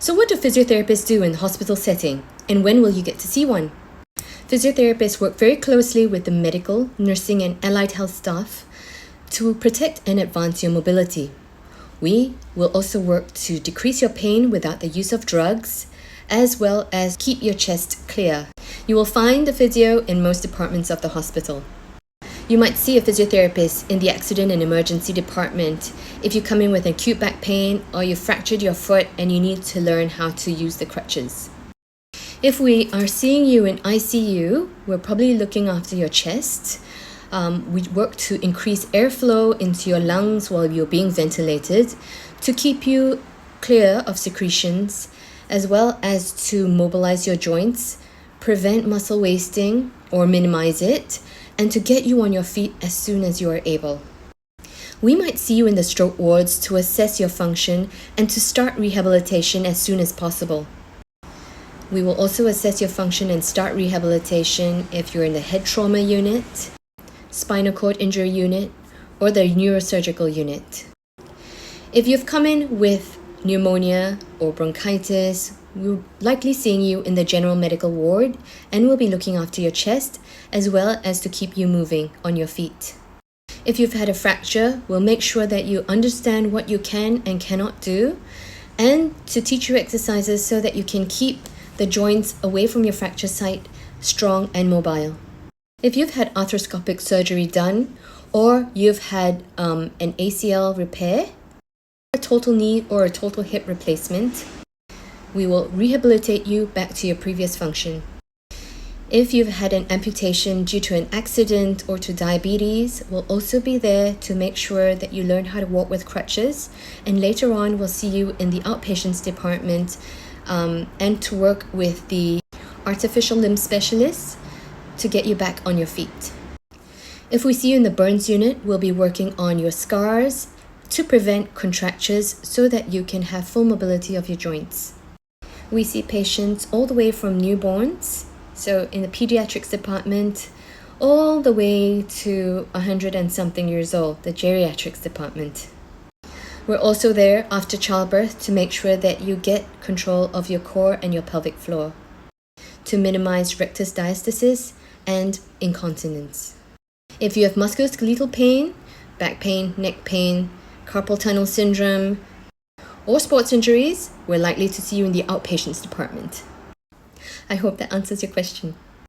So what do physiotherapists do in the hospital setting, and when will you get to see one? Physiotherapists work very closely with the medical, nursing and allied health staff to protect and advance your mobility. We will also work to decrease your pain without the use of drugs, as well as keep your chest clear. You will find a physio in most departments of the hospital. You might see a physiotherapist in the accident and emergency department if you come in with acute back pain or you fractured your foot and you need to learn how to use the crutches. If we are seeing you in ICU, we're probably looking after your chest. We work to increase airflow into your lungs while you're being ventilated to keep you clear of secretions, as well as to mobilize your joints, prevent muscle wasting or minimize it, and to get you on your feet as soon as you are able. We might see you in the stroke wards to assess your function and to start rehabilitation as soon as possible. We will also assess your function and start rehabilitation if you're in the head trauma unit, spinal cord injury unit, or the neurosurgical unit. If you've come in with pneumonia or bronchitis, we're likely seeing you in the general medical ward and we'll be looking after your chest as well as to keep you moving on your feet. If you've had a fracture, we'll make sure that you understand what you can and cannot do and to teach you exercises so that you can keep the joints away from your fracture site strong and mobile. If you've had arthroscopic surgery done or you've had an ACL repair, a total knee or a total hip replacement, we will rehabilitate you back to your previous function. If you've had an amputation due to an accident or to diabetes, we'll also be there to make sure that you learn how to walk with crutches, and later on we'll see you in the outpatients department and to work with the artificial limb specialists to get you back on your feet. If we see you in the burns unit, we'll be working on your scars to prevent contractures so that you can have full mobility of your joints. We see patients all the way from newborns, so in the pediatrics department, all the way to 100 and something years old, the geriatrics department. We're also there after childbirth to make sure that you get control of your core and your pelvic floor, to minimize rectus diastasis and incontinence. If you have musculoskeletal pain, back pain, neck pain, carpal tunnel syndrome, or sports injuries, we're likely to see you in the outpatients department. I hope that answers your question.